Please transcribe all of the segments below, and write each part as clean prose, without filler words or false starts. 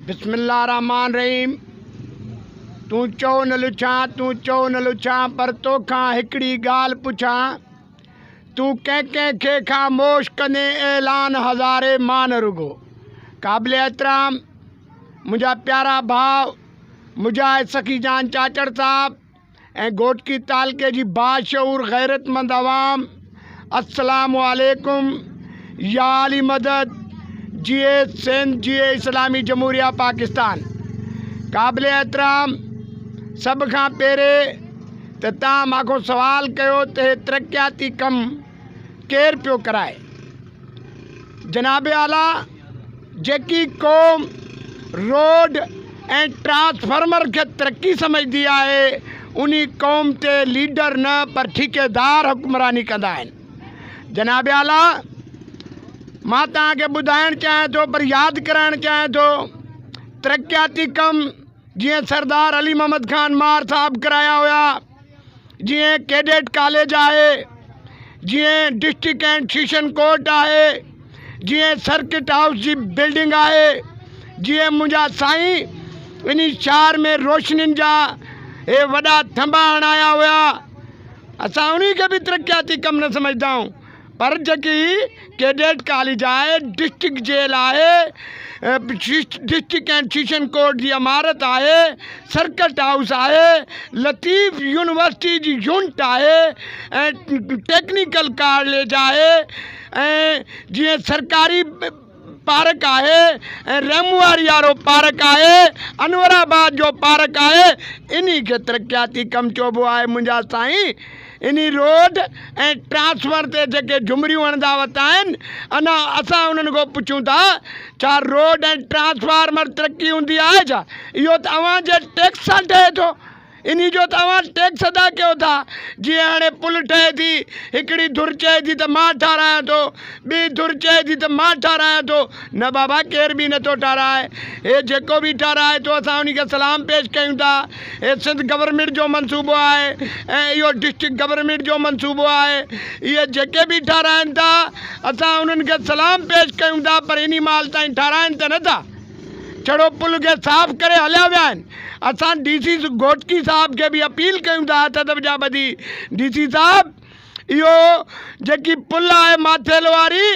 बिस्मिल्लाहिर्रहमानिर्रहीम। तू चो न लुछां पर तोखां हिकिड़ी ॻाल्हि पुछां। तू कंहिं ख़ामोश कंदे ऐलान हज़ारे मान रुगो। क़ाबिल एहतराम मुंहिंजा प्यारा भाउ मुजाहिद सखी जान चाचड़ साहब ऐं घोटकी तालके जी बाशऊर गैरतमंद अवाम, अस्सलामु अलैकुम। या अली मदद, जिए सिंध, जिए इस्लामी जमहूरिया पाकिस्तान। क़ाबिल एहतराम सब खां पहिरें त तव्हां मांखो सवाल कयो त हे तरक़ियाती कम केरु पियो कराए। जनाब आला, जेकी क़ौम रोड ऐं ट्रांसफार्मर खे तरक्की समझदी आहे उन क़ौम ते लीडर न पर ठेकेदार हुक्मरानी कंदा आहिनि। जनाब आला, मां तव्हांखे ॿुधाइणु चाहियां थो पर यादि कराइणु चाहियां थो, तरक़ियाती कम जीअं सरदार अली मोहम्मद ख़ान मार साहब कराया हुआ, जीअं कैडेट कॉलेज आहे, जीअं डिस्ट्रिक्ट एंड सेशन कोर्ट आहे, जीअं सर्किट हाउस जी बिल्डिंग आहे, जीअं मुंहिंजा साईं इन शहर में रोशनियुनि जा हे वॾा थंबा हणाया हुआ। असां उन खे बि तरक़ियाती कम न समझदा आहियूं। पर जेकी कैडेट कॉलेज आहे, डिस्ट्रिक्ट जेल आहे, डिस्ट्रिक्ट एंड सेशन कोर्ट जी इमारत आहे, सर्किट हाउस आहे, लतीफ़ यूनिवर्सिटी जी यूनिट आहे ऐं टेक्निकल कॉलेज आहे ऐं जीअं सरकारी पार्क आहे ऐं रेमुवारी वारो पार्क आहे, अनवराबाद जो पार्क आहे। इन खे तरक़ियाती कम चइबो आहे। मुंहिंजा साईं इन रोड ऐं ट्रांसफर ते जेके झुमरियूं हणंदा वरिता आहिनि, अञा असां उन्हनि खां पुछूं था छा रोड ऐं ट्रांसफार्मर तरक्की हूंदी आहे छा? इहो तव्हांजे टैक्स सां ठहे थो, इन जो तव्हां टैक्स अदा कयो था। जीअं हाणे पुल ठहे थी, हिकिड़ी धुर चए थी त मां ठारायां थो, ॿी धुर चए थी त मां ठारायां थो। न बाबा, केर बि नथो ठाराए। हे जेको बि ठाराए थो असां उन खे सलाम पेश कयूं था। हे सिंध गवर्नमेंट जो मनसूबो आहे ऐं इहो डिस्ट्रिक्ट गवर्नमेंट जो मनसूबो आहे। इहे जेके बि ठाराइनि था असां उन्हनि खे सलाम पेश कयूं था, पर इन महिल ताईं ठाराइनि त नथा। छड़ो पुल खे साफ़ करे हलिया विया आहिनि। असां DC घोटकी साहब खे बि अपील कयूं था, हथ दॿजा ॿधी, DC साहब इहो जेकी पुल आहे माथेल वारी,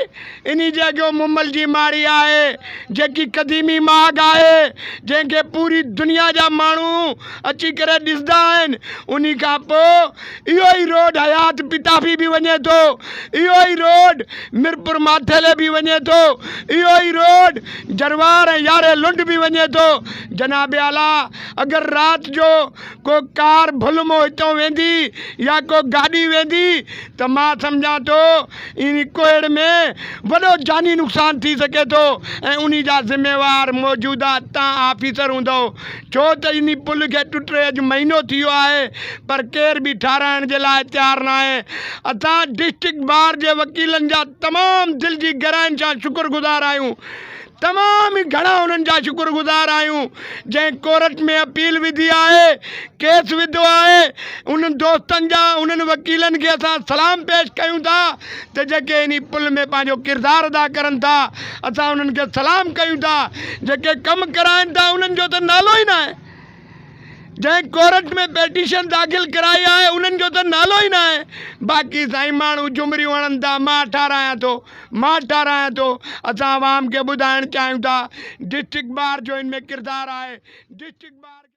इन जे अॻियो मुमल जी माड़ी आहे, जेकी क़दीमी माग आहे, जंहिंखे पूरी दुनिया जा माण्हू अची करे ॾिसंदा आहिनि। उन खां पोइ इहो ई रोड हयात पिताफी बि वञे थो, इहो ई रोड मिरपुर माथेले बि वञे थो, इहो ई रोड जरवार ऐं यारे लुंड बि वञे थो। जनाब आला, अगरि राति जो को कार भुलमो हितां वेंदी या को गाॾी वेंदी त मां सम्झां थो इन कोहिड़ में वॾो जानी नुक़सानु थी सघे थो ऐं उन जा ज़िम्मेवार मौजूदा तव्हां ऑफिसर हूंदव। छो त इन पुल खे टुटे अॼु महीनो थी वियो आहे पर केर बि ठाराइण जे लाइ तयारु न आहे। असां डिस्ट्रिक्ट बार जे वकीलनि जा तमामु दिलि जी गहराइनि सां शुक्रगुज़ार आहियूं, तमामु ई घणा उन्हनि जा शुक्रगुज़ार आहियूं जंहिं कोर्ट में अपील विधी आहे, केस विधो आहे। उन्हनि दोस्तनि जा, उन्हनि वकीलनि खे असां सलाम पेश कयूं था त जेके इन पुल में पंहिंजो किरदारु अदा करनि था। असां उन्हनि खे सलाम कयूं था। जेके कमु कराइनि था उन्हनि जो त नालो ई न आहे। जंहिं कोर्ट में पेटिशन दाख़िल कराई आहे उन्हनि जो त नालो ई न आहे। बाक़ी साईं माण्हू झुमरियूं हणनि था, मां ठारायां थो, मां ठारायां थो। असां आवाम खे ॿुधाइणु चाहियूं था डिस्ट्रिक्ट बार जो इन में किरदारु आहे। District bar